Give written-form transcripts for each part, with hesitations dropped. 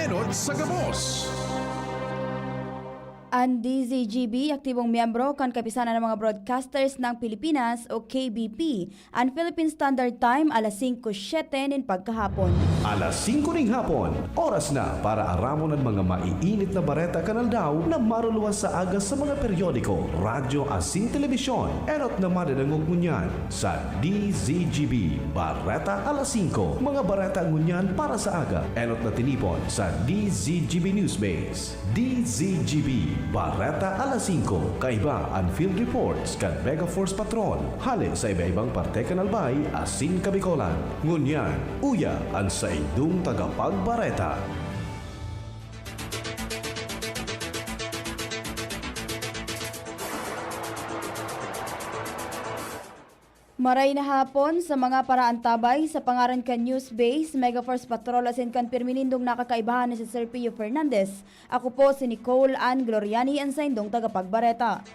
Enot sa Gabos. Ang DZGB, aktibong miyembro kan kapisanan ng mga broadcasters ng Pilipinas o KBP. Ang Philippine Standard Time, alas 5:07 nin pagkahapon. Alas 5 ng hapon, oras na para aramon ang mga maiinit na bareta kanal daw na maruluwas sa aga sa mga periodiko, radyo asin telebisyon. Enot na madadangog ngunyan sa DZGB Bareta alas 5. Mga bareta ngunyan para sa aga. Enot na tinipon sa DZGB Newsbase. DZGB Bareta alas 5. Kaiba ang field reports kan Mega Force Patrol. Hali sa iba-ibang parte kanalbay asin kabikolan. Ngunyan, uya ang sa idong tagapagbareta. Maray na hapon sa mga paraantabay sa pangaran kan News Base, Mega Force Patrol asin kan pirminindong nakakaibahan ni si Sir Pio Fernandez. Ako po si Nicole Ann Gloriani ang sa indong tagapagbareta.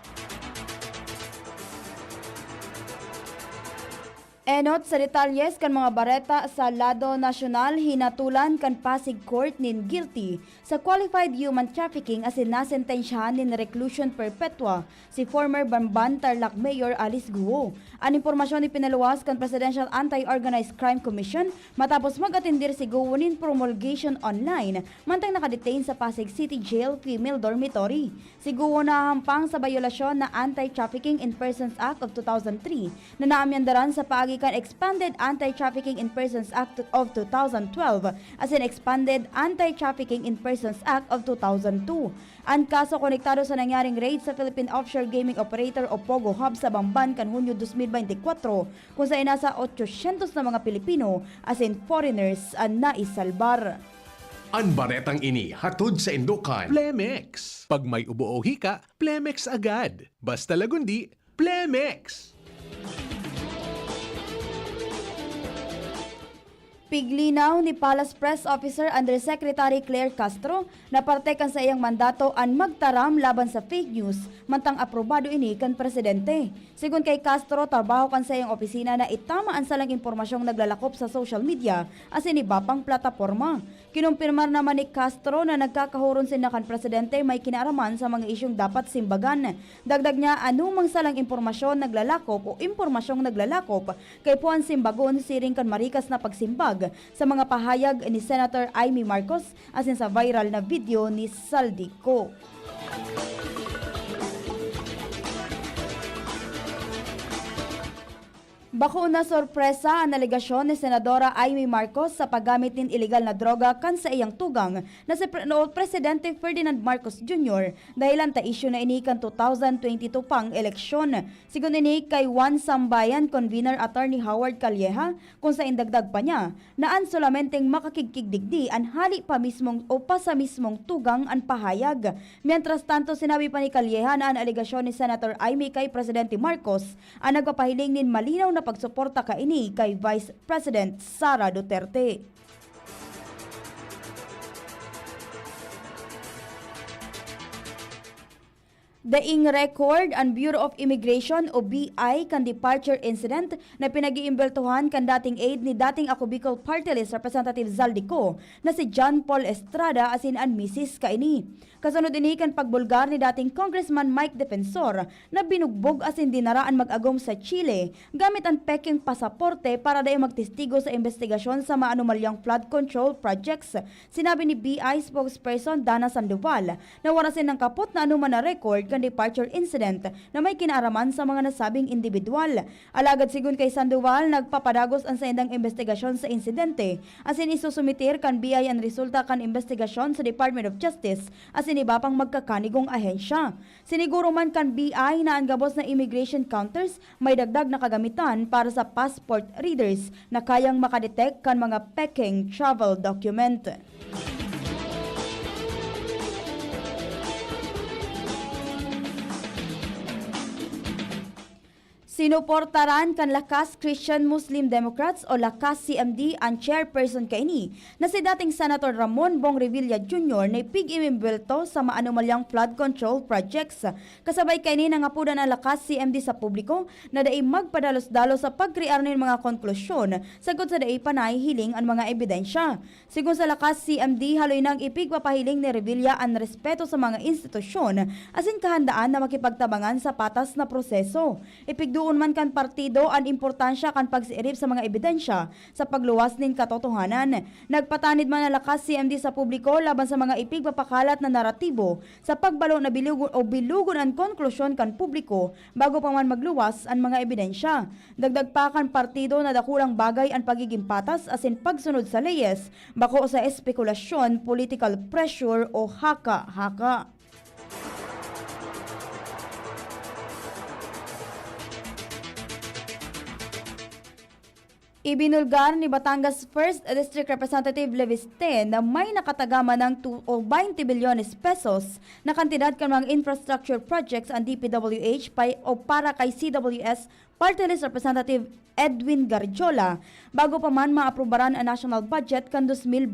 Enot sa detalyes kan mga bareta sa lado nasyonal, hinatulan kan Pasig Court nin guilty sa qualified human trafficking asin nasentensyahan nin reclusion perpetua si former Bamban Tarlac Mayor Alice Guo. Ang impormasyon ni pinaluwas kan Presidential Anti-Organized Crime Commission matapos mag-atindir si Guo nin promulgation online mantang nakadetain sa Pasig City Jail Female Dormitory. Si Guo nahahampang sa bayolasyon na Anti-Trafficking in Persons Act of 2003 na naamyandaran sa paagi kan Expanded Anti-Trafficking in Persons Act of 2012 as in Expanded Anti-Trafficking in Persons Act of 2002. Ang kaso konektado sa nangyaring raid sa Philippine Offshore Gaming Operator o POGO Hub sa Bamban kan Hunyo 2024 kung saan nasa 800 na mga Pilipino as in foreigners ang naisalbar. Ang baretang ini hatod sa Indokan, Plemex. Pag may ubo o hika, Plemex agad. Basta lagundi, Plemex. Piglinaw ni Palace Press Officer Undersecretary Claire Castro na parte kan sa iyang mandato ang magtaram laban sa fake news mantang aprobado ini kan presidente. Sigun kay Castro, trabaho kan sa iyang opisina na itamaan sa lang impormasyong naglalakop sa social media as iba pang plataporma. Kinumpirmar naman ni Castro na nagkakahuron sina kan presidente may kinaaraman sa mga isyong dapat simbagan. Dagdag niya anumang salang impormasyon naglalakop o impormasyong naglalakop kay puan simbagon siring kan marikas na pagsimbag sa mga pahayag ni Senator Amy Marcos asin sa viral na video ni Saldico. Bako na sorpresa ang alegasyon ni Senadora Amy Marcos sa paggamit ng illegal na droga kan sa iyang tugang na si Presidente Ferdinand Marcos Jr. dahilan ta issue na ini kan 2022 pang eleksyon. Sigun ini kay Juan Sambayan Convener Attorney Howard Calleja kung sa indagdag pa niya na an solamenteng makakigkigdigdi an hali pa mismong o pa sa mismong tugang an pahayag. Mientras tanto sinabi pa ni Calleja na ang alegasyon ni Senator Amy kay Presidente Marcos ang nagpapahiling nin malinaw na pagsuporta kaini kay Vice President Sara Duterte. Daing record ang Bureau of Immigration o BI kan departure incident na pinag-iimbeltuhan kan dating aide ni dating Ako Bicol Party List Representative Zaldico na si John Paul Estrada asin an Mrs. kaini. Kasunod ini kan pagbulgar ni dating Congressman Mike Defensor na binugbog asin dinaraan mag-agom sa Chile gamit ang peking pasaporte para dayon magtestigo sa investigasyon sa maanumalyang flood control projects. Sinabi ni BI spokesperson Dana Sandoval na warasin ng kapot na anuman na record kan departure incident na may kinaaraman sa mga nasabing individual. Alagad sigun kay Sandoval, nagpapadagos ang saindang investigasyon sa insidente asin isusumitir kan BI ang resulta kan investigasyon sa Department of Justice asin iba pang magkakanigong ahensya. Siniguro man kan BI na ang gabos na immigration counters may dagdag na kagamitan para sa passport readers na kayang makadetect kan mga peking travel document. Sinuportaran kan Lakas Christian Muslim Democrats o Lakas CMD ang chairperson kaini na si dating Senator Ramon Bong Revilla Jr. na pig-imimbelto sa maanumalyang flood control projects. Kasabay kaini ng apudan ang Lakas CMD sa publiko na dai magpadalos-dalos sa pagkrear ng mga konklusyon sagod sa dai panay hiling ang mga ebidensya. Sigun sa Lakas CMD, haloy nang ipigpapahiling ni Revilla ang respeto sa mga institusyon asin kahandaan na makipagtabangan sa patas na proseso. Ipigduon man kan partido ang importansya kan pagsiirip sa mga ebidensya sa pagluwas nin katotohanan. Nagpatanid man ang Lakas CMD sa publiko laban sa mga ipigpapakalat na naratibo sa pagbalo na bilugon ang konklusyon kan publiko bago pa man magluwas ang mga ebidensya. Dagdag pa kan partido na dakulang bagay ang pagiging patas asin pagsunod sa leyes bako sa espekulasyon, political pressure o haka-haka. Ibinulgar ni Batangas 1st District Representative Leviste na may nakatagama ng 20 bilyones pesos na kantidad kan mga infrastructure projects ang DPWH para kay CWS Party List Representative Edwin Garjola bago pa man maaprubaran ang national budget kan 2024.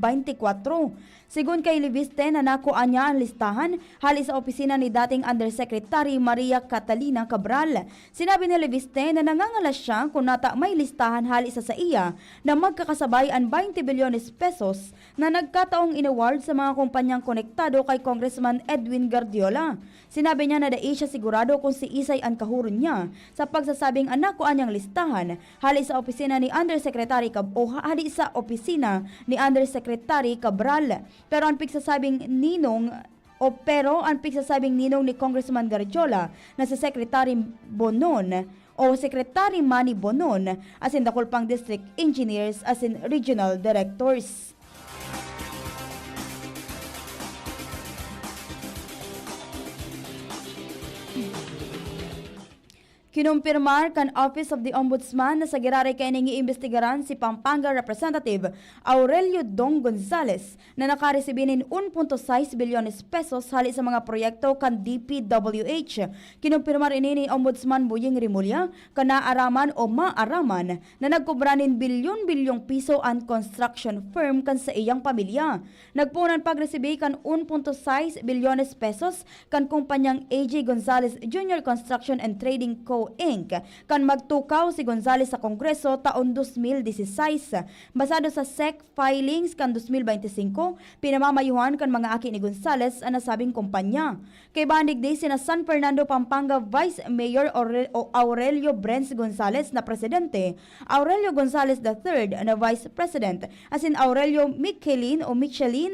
Sigun kay Leviste na nakuha niya ang listahan hali sa opisina ni dating Undersecretary Maria Catalina Cabral. Sinabi ni Leviste na nangangalas siya kung nata may listahan hali sa iya na magkakasabay ang 20 bilyones pesos na nagkataong inaward sa mga kumpanyang konektado kay Congressman Edwin Guardiola. Sinabi niya na dai siya sigurado kung si Isay ang kahuron niya sa pagsasabing anak ko anyang listahan hali sa opisina ni Undersecretary Cabral. Pero ang pigsasabing ninong ni Congressman Garjola na si Secretary Bonon o Secretary Manny Bonon asin dakol pang district engineers asin regional directors. Kinumpirmar kan Office of the Ombudsman na sa girari kay nang iimbestigaran si Pampanga Representative Aurelio Dong Gonzales na nakaresibi nin 1.6 bilyones pesos hali sa mga proyekto kan DPWH. Kinumpirmar ini ni Ombudsman Buying Rimulya kan naaraman o maaraman na nagkobra nin bilyon-bilyong piso ang construction firm kan sa iyang pamilya. Nagpunan pagresibi kan 1.6 bilyones pesos kan kumpanyang AJ Gonzales Jr. Construction and Trading Co. Inc. kan magtukaw si Gonzales sa Kongreso taon 2016. Basado sa SEC filings kan 2025, pinamamayuhan kan mga aki ni Gonzales ang nasabing kumpanya. Kay bandig di sina San Fernando, Pampanga Vice Mayor Aurelio Brenz Gonzales na presidente, Aurelio Gonzales III na Vice President, asin Aurelio Michelin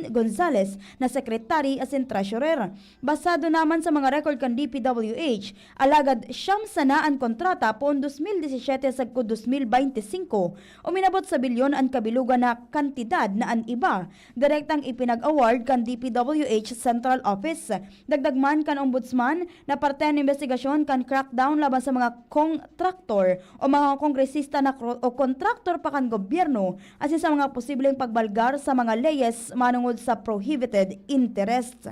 Gonzales na Secretary asin Treasurer. Basado naman sa mga record kan DPWH, alagad siyam sana ang kontrata poon 2017 sagko 2025 uminabot sa bilyon ang kabilugan na kantidad na ang iba direktang ipinag-award kan DPWH Central Office. Dagdag man kan Ombudsman na parte ng investigasyon kan crackdown laban sa mga kontraktor o mga kongresista na o kontraktor pa kan gobyerno asin sa mga posibleng pagbalgar sa mga leyes manungod sa prohibited interest.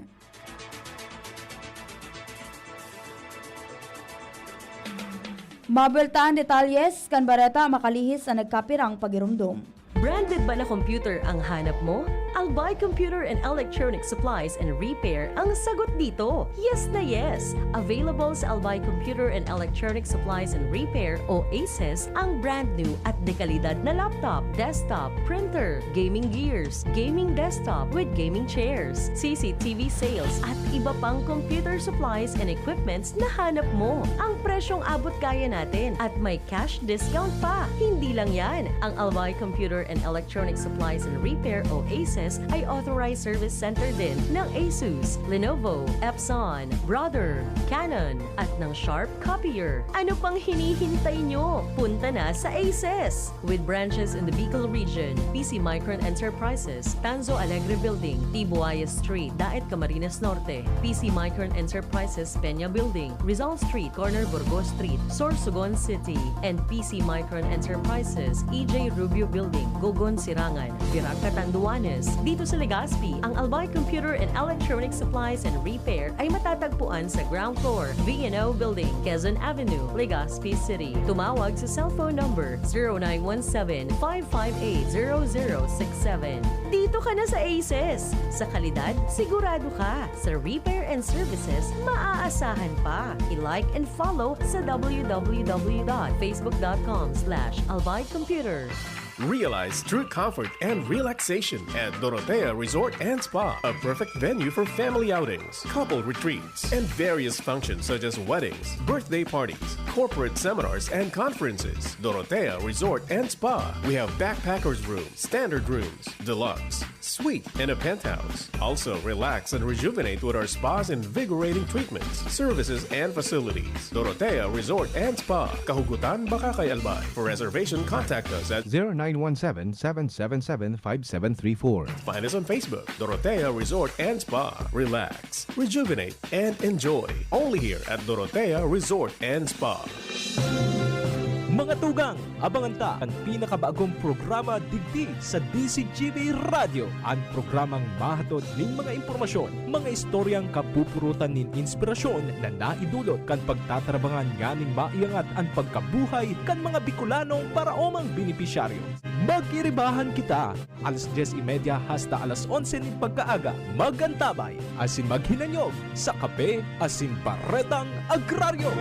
Mabeltaan detalyes kan bareta makalihis ang nagkapirang pagirumdum. Branded ba na computer ang hanap mo? Albay Computer and Electronic Supplies and Repair ang sagot dito. Yes na yes! Available sa Albay Computer and Electronic Supplies and Repair o ACES ang brand new at dekalidad na laptop, desktop, printer, gaming gears, gaming desktop with gaming chairs, CCTV sales at iba pang computer supplies and equipments na hanap mo. Ang presyong abot kaya natin at may cash discount pa. Hindi lang yan. Ang Albay Computer and Electronic Supplies and Repair o ACES ay authorized service center din ng ASUS, Lenovo, Epson, Brother, Canon at ng Sharp Copier. Ano pang hinihintay nyo? Punta na sa ACES! With branches in the Bicol region, PC Micron Enterprises, Tanzo Alegre Building, Tibuaya Street, Daet Camarines Norte, PC Micron Enterprises, Peña Building, Rizal Street, Corner Burgos Street, Sorsogon City, and PC Micron Enterprises, EJ Rubio Building, Gogon Sirangan, Virac Catanduanes, dito sa Legazpi. Ang Albay Computer and Electronic Supplies and Repair ay matatagpuan sa ground floor, V&O Building, Quezon Avenue, Legazpi City. Tumawag sa cellphone number 0917-558-0067. Dito ka na sa ACES. Sa kalidad, sigurado ka. Sa repair and services, maaasahan pa. I-like and follow sa www.facebook.com/albaycomputer. Realize true comfort and relaxation at Dorotea Resort and Spa, a perfect venue for family outings, couple retreats, and various functions such as weddings, birthday parties, corporate seminars, and conferences. Dorotea Resort and Spa. We have backpackers rooms, standard rooms, deluxe, suite, and a penthouse. Also, relax and rejuvenate with our spas and invigorating treatments, services, and facilities. Dorotea Resort and Spa. Kahugutan, Bakakay, Albay. For reservation, contact us at 0917-777-5734. Find us on Facebook, Dorotea Resort and Spa. Relax, rejuvenate, and enjoy. Only here at Dorotea Resort and Spa. Mga tugang, abangan ta ang pinakabagong programa digdi sa DCGB Radio. Ang programang mahatod ning mga impormasyon, mga istoryang kapupurutan nin inspirasyon na naidulot kan pagtatrabangan nganing maiangat ang pagkabuhay kan mga Bicolanong paraomang benepisyaryo. Magiribahan kita, alas 10:30 hasta alas 11 nin pagkaaga, magantabay, asin maghinanyog sa kape, asin paretang agraryo.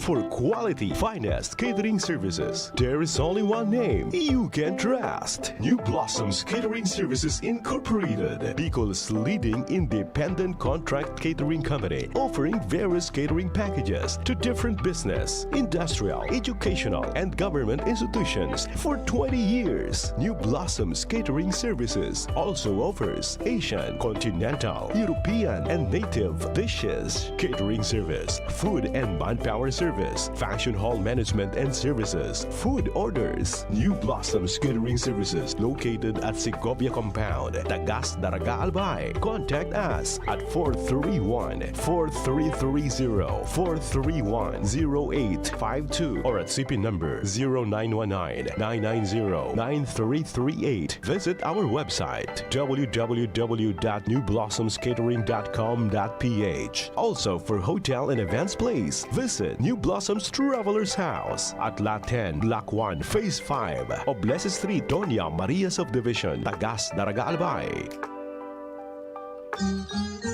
For quality, finest catering services, there is only one name you can trust. New Blossoms Catering Services Incorporated, Bicol's leading independent contract catering company, offering various catering packages to different business, industrial, educational, and government institutions for 20 years. New Blossoms Catering Services also offers Asian, continental, European, and native dishes, catering service, food and manpower service, function hall management and services, food orders. New Blossoms Catering Services located at Segovia Compound, Tagas Daraga Albay. Contact us at 431-4330, 431-0852 or at CP number 0919-990-9338. Visit our website www.newblossomscatering.com.ph. Also for hotel and events place, visit New Blossoms Travelers House at Lot 10, Block 1, Phase 5, Oblese Street, Doña Maria Subdivision, Tagas, Daraga, Albay.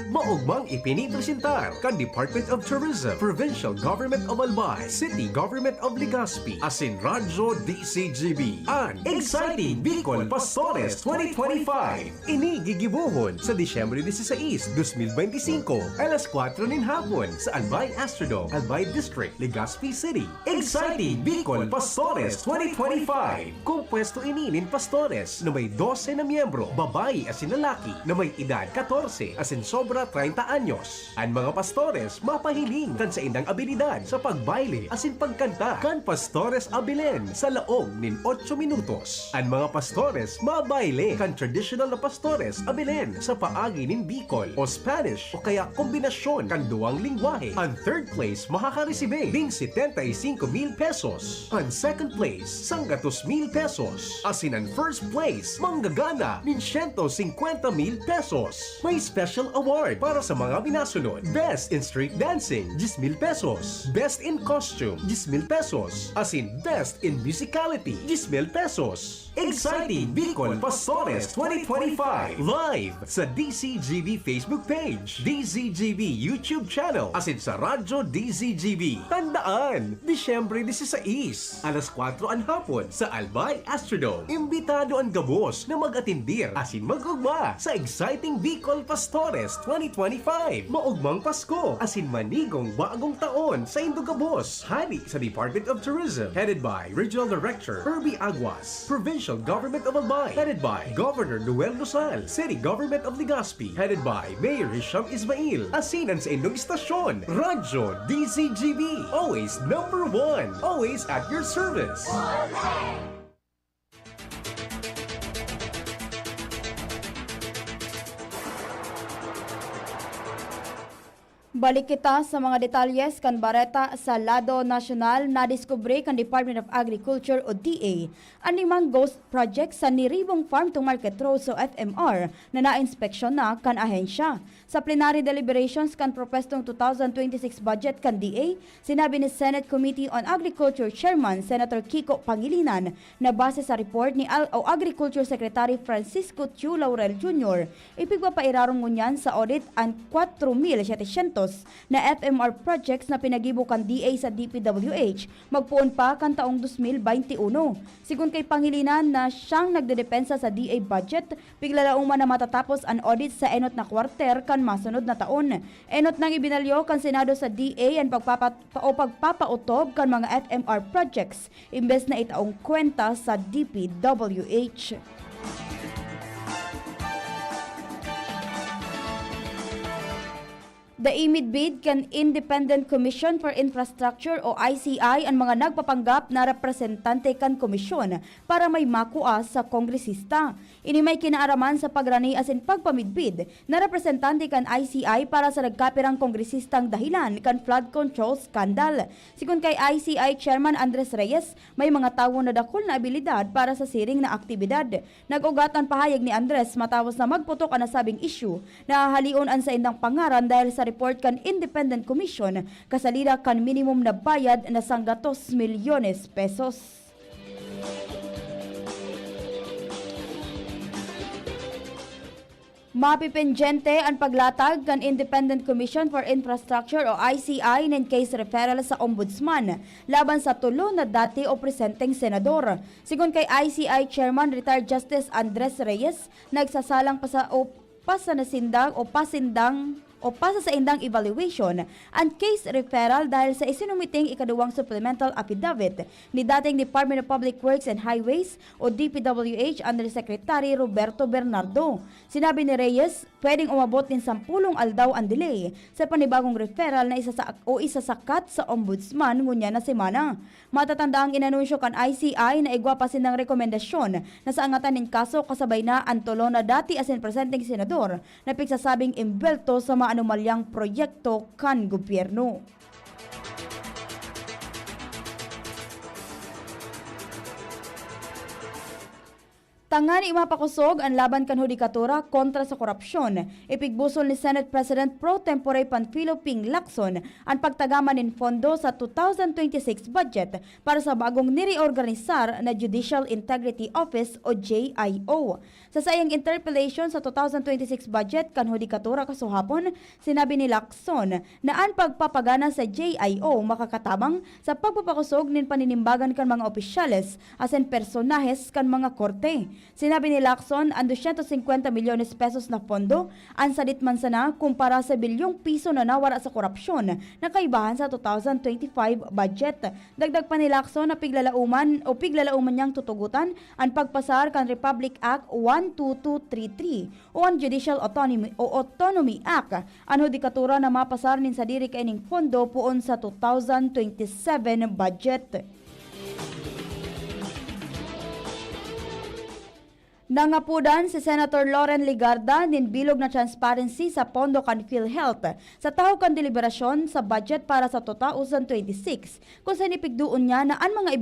Maugmang ipinipresentar kan Department of Tourism, Provincial Government of Albay, City Government of Legazpi, asin Radyo DCGB, ang Exciting Bicol Pastores 2025. Ini gigibuhon sa Disyembre 16, 2025, alas 4 nin hapon sa Albay Astrodome, Albay District, Legazpi City. Exciting Bicol Pastores 2025. Kumpwesto ini nin pastores na may 12 na miyembro, babae asin lalaki na may edad 14 asin sobra 30 anyos. Ang mga pastores mapahiling kan sa indang abilidad sa pagbaile asin pagkanta kan pastores abilen sa laog nin 8 minutos. Ang mga pastores mabaile kan traditional na pastores abilen sa paagi nin Bicol o Spanish o kaya kombinasyon kan duwang lingwahe. Ang third place makakaresibe ding 75,000 pesos. Ang second place 100,000 pesos. Asin ang first place manggagana nin 150,000 pesos. May special award para sa mga binasunod. Best in Street Dancing, 10,000 pesos. Best in Costume, 10,000 pesos. Asin Best in Musicality, 10,000 pesos. Exciting Bicol Pastores 2025 live sa DCGB Facebook page, DCGB YouTube channel, asin sa Radyo DCGB. Tandaan, Disyembre 16, alas 4 ang hapon sa Albay Astrodome. Imbitado ang gabos na mag-atindir asin mag-ugma sa Exciting Bicol Pastores 2025. Maugmang Pasko asin manigong bagong taon sa Indogabos. Hari sa Department of Tourism headed by Regional Director Herbie Aguas. Provincial Government of Albay headed by Governor Noel Lusal. City Government of Legazpi headed by Mayor Hisham Ismail. Asinan sa Indong Istasyon, Radyo DCGB. Always number one. Always at your service. Balik kita sa mga detalyes kan bareta sa lado nasyonal na diskubre kan Department of Agriculture o DA ang limang ghost project sa Niribong Farm to Market Road o FMR na na-inspeksyon na kan ahensya. Sa plenary deliberations kan propestong 2026 budget kan DA, sinabi ni Senate Committee on Agriculture Chairman Senator Kiko Pangilinan na base sa report ni Agriculture Secretary Francisco Chu Laurel Jr., ipigpapairarong ngunyan sa audit ang 4,700 na FMR projects na pinagibukan DA sa DPWH magpuon pa kan taong 2021. Sigun kay Pangilinan na siyang nagdedepensa sa DA budget, piglalauman na matatapos ang audit sa enot na kwarter kan masunod na taon. Enot nang ibinalyo kan Senado sa DA ang pagpapautob kan mga FMR projects imbes na itaong kwenta sa DPWH. The imid-bid kan Independent Commission for Infrastructure o ICI ang mga nagpapanggap na representante kan komisyon para may makua sa kongresista. Ini may kinaaraman sa pagrani asin pagpamidbid na representante kan ICI para sa nagkapirang kongresistang dahilan kan flood control scandal. Sigun kay ICI Chairman Andres Reyes, may mga tawo na dakol na abilidad para sa siring na aktibidad. Nag-ugat ang pahayag ni Andres matapos na magputok ang nasabing issue na halion ang sa indang pangaran dahil sa report kan Independent Commission kasalida kan minimum na bayad na sangga 2 milyones pesos. Mapipendyente ang paglatag kan Independent Commission for Infrastructure o ICI ng case referral sa Ombudsman laban sa tulo na dati o presenteng senador. Sigun kay ICI Chairman Retired Justice Andres Reyes, nagsasalang pa sa pasa sa indang evaluation ang case referral dahil sa isinumiting ikaduwang supplemental affidavit ni dating Department of Public Works and Highways o DPWH Undersecretary Roberto Bernardo. Sinabi ni Reyes, pwedeng umabot din 10 aldaw ang delay sa panibagong referral na isasakat sa Ombudsman ngunya na semana. Matatanda ang inanunsyo kan ICI na igwapasin ng rekomendasyon na sa angatan ng kaso kasabay na ang tulo na dati asin presenteng senador na pigsasabing imbelto sa anomalyang proyekto kan gobyerno. Tangan imapakusog ang laban kan hudikatura kontra sa korupsyon. Ipigbusol ni Senate President Pro Tempore Panfilo Ping Lacson ang pagtagaman ng pondo sa 2026 budget para sa bagong nireorganisar na Judicial Integrity Office o JIO. Sa sayang interpellation sa 2026 budget kan hudikatura kasuhapon, sinabi ni Lacson na ang pagpapagana sa JIO makakatabang sa pagpapakusog nin paninimbagan kan mga opisyales asen personahes kan mga korte. Sinabi ni Lacson ang 250 milyones pesos na pondo ang sadit man sana kumpara sa bilyong piso na nawara sa korupsyon na kaibahan sa 2025 budget. Dagdag pa ni Lacson na piglalauman niyang tutugutan ang pagpasar kan Republic Act 12233 o ang Judicial Autonomy Act, ang hudikatura na mapasar nin sa diri kaining pondo puon sa 2027 budget. Nangapudan si Senator Loren Ligarda nin bilog na transparency sa pondo kan PhilHealth sa tahaw kan deliberasyon sa budget para sa 2026 kung saan ipigduon niya na ang mga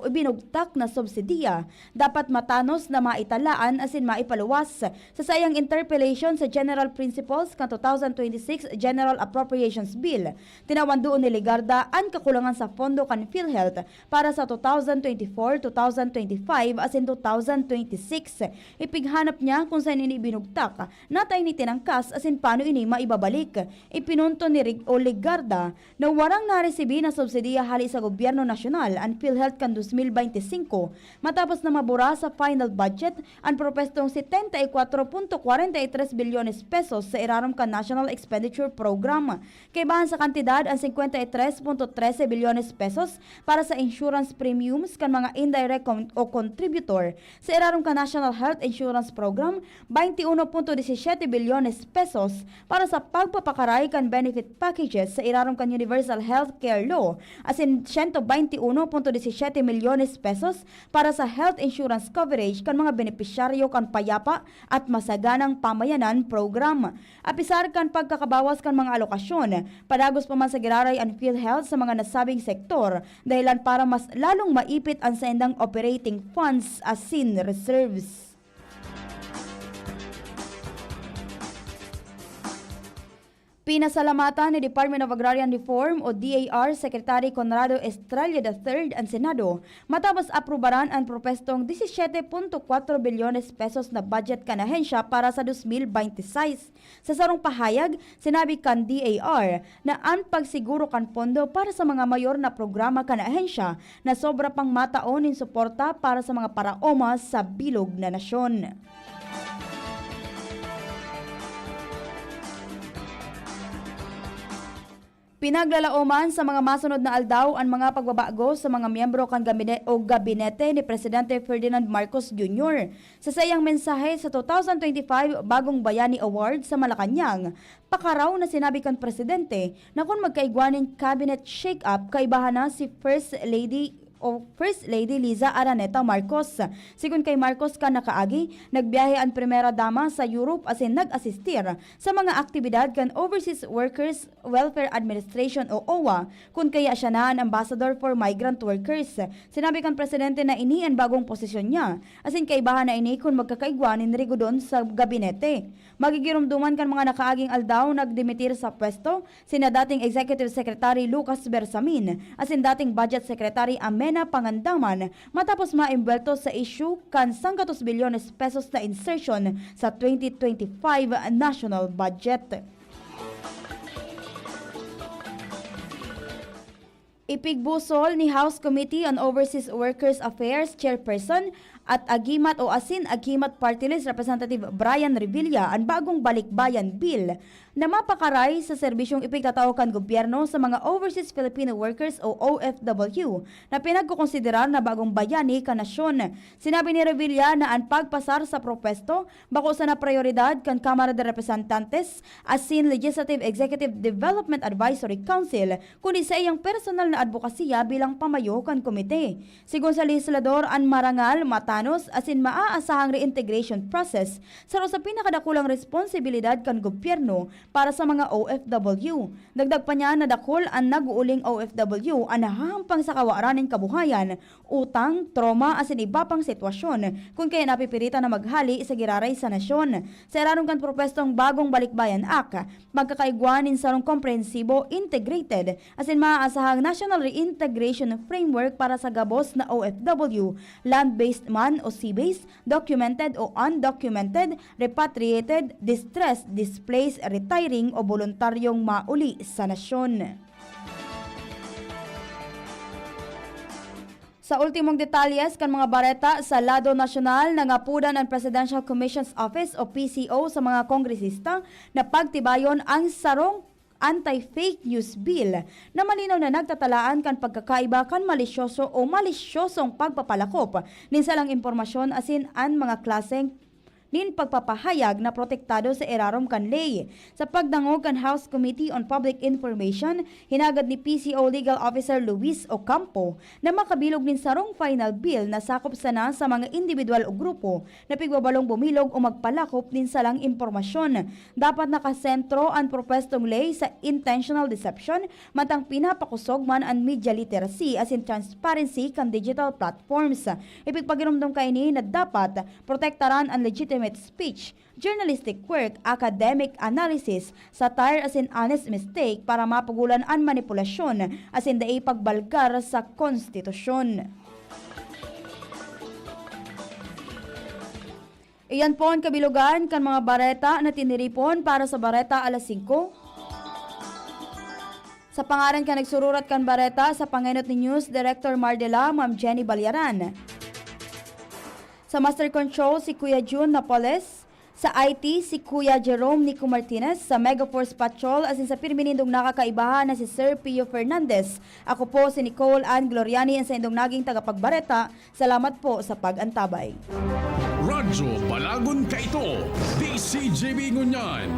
ibinugtak na subsidiya dapat matanos na maitalaan asin maipaluwas sa sayang interpellation sa General Principles kan 2026 General Appropriations Bill. Tinawandoon ni Ligarda ang kakulangan sa pondo kan PhilHealth para sa 2024-2025 asin 2026. Ipighanap niya kung saan ini binugtak, natay ni tinangkas asin paano ini maibabalik. Ipinunto ni Ligarda na warang naresibi na subsidiya hali sa gobyerno nasyonal ang PhilHealth kan 2025 matapos na mabura sa final budget ang propestong 74.43 bilyones pesos sa irarom kan National Expenditure Program. Kaibahan sa kantidad ang 53.13 bilyones pesos para sa insurance premiums kan mga indirect o contributor sa irarom kan National National Health Insurance Program 21.17 bilyones pesos para sa pagpapakaray kan benefit packages sa irarom kan Universal Health Care Law as in 121.17 milyones pesos para sa health insurance coverage kan mga benepisyaryo kan payapa at masaganang pamayanan program. Apisar kan pagkakabawas kan mga alokasyon, padagos pa man sa giraray ang PhilHealth sa mga nasabing sektor dahilan para mas lalong maipit ang sendang operating funds asin reserves. Pinasalamatan ni Department of Agrarian Reform o DAR Secretary Conrado Estrella III ang Senado matapos aprobaran ang propestong 17.4 bilyones pesos na budget kan ahensya para sa 2026. Sa sarong pahayag, sinabi kan DAR na ang pagsiguro kan pondo para sa mga mayor na programa kan ahensya na sobra pang mataon in suporta para sa mga paraoma sa bilog na nasyon. Pinaglalaoman sa mga masunod na aldaw ang mga pagbabago sa mga miyembro kan gabinete ni Presidente Ferdinand Marcos Jr. Sa sayang mensahe sa 2025 Bagong Bayani Award sa Malacanang, pakaraw na sinabi kan Presidente na kung magkaigwaning cabinet shake-up, kaibahan na si First Lady Liza Araneta Marcos. Sigun kay Marcos ka nakaagi, nagbiyahe ang primera dama sa Europe asin nag-asistir sa mga aktibidad kan Overseas Workers Welfare Administration o OWA kung kaya siya na ang ambassador for migrant workers. Sinabi kan Presidente na ini ang bagong posisyon niya asin kaibahan na ini kung magkakaigwanin rigudon sa gabinete. Magigirumduman kan mga nakaaging aldaw nagdimitir sa pwesto sina dating Executive Secretary Lucas Bersamin asin dating Budget Secretary Amena Pangandaman matapos maimbelto sa issue kan 100 bilyones pesos na insertion sa 2025 national budget. Ipigbusol ni House Committee on Overseas Workers Affairs Chairperson at Agimat o Agimat Party List Representative Brian Revilla ang bagong balikbayan bill na mapakaray sa serbisyong ipigtatao kan gobyerno sa mga Overseas Filipino Workers o OFW na pinagkukonsiderar na bagong bayani ka nasyon. Sinabi ni Revilla na ang pagpasar sa propesto bako sa na prioridad kan Kamara de Representantes asin Legislative Executive Development Advisory Council kundi sa iyang personal na advokasya bilang pamayo kan komite. Sigon sa legislador ang marangal, matanos asin maaasahang reintegration process sa pinakadakulang responsibilidad kan gobyerno para sa mga OFW. Dagdag pa niya na dakol ang nag-uuling OFW ang nahahampang sa kawaraning kabuhayan, utang, trauma asin iba pang sitwasyon kung kaya napipirita na maghali sa giraray sa nasyon. Sa iranong kan propestong Bagong Balikbayan Act, magkakaigwanin sa komprehensibo, integrated asin maaasahang National Reintegration Framework para sa gabos na OFW, land-based man o sea-based, documented o undocumented, repatriated, distressed, displaced, retiring o voluntaryong mauli sa nasyon. Sa ultimong detalyes kan mga bareta sa lado nasyonal, nangapudan ang Presidential Commission's Office o PCO sa mga kongresista na pagtibayon ang sarong anti-fake news bill na malinaw na nagtatalaan kan pagkakaiba kan malisyoso o malisyosong pagpapalakop ninsalang impormasyon asin ang mga klaseng nin pagpapahayag na protektado sa irarom kan ley. Sa pagdangog kan House Committee on Public Information, hinagad ni PCO Legal Officer Luis Ocampo na makabilog nin sarong final bill na sakop sana sa mga individual o grupo na pigbabalong bumilog o magpalakop nin salang impormasyon. Dapat nakasentro ang propestong ley sa intentional deception matang pinapakusog man ang media literacy as in transparency kan digital platforms. Ipigpagirumdum kaini na dapat protektaran ang legitimate speech, journalistic work, academic analysis, satire as in honest mistake para mapagulan ang manipulasyon as in daay pagbalgar sa konstitusyon. Iyan po ang kabilugan kan mga bareta na tiniripon para sa Bareta alas 5. Sa pangaran ka nagsururat kan bareta sa pangenot ni News Director Mardela, Ma'am Jenny Balyaran. Sa Master Control si Kuya June Napoles, Sa IT, si Kuya Jerome Nico Martinez, sa Megaforce Patrol, asin sa pirminindong nakakaibahan na si Sir Pio Fernandez. Ako po si Nicole Ann Gloriani, ang sa indong naging tagapagbareta. Salamat po sa pag-antabay. Radyo Balagon Kaito, DCGB Ngunyan,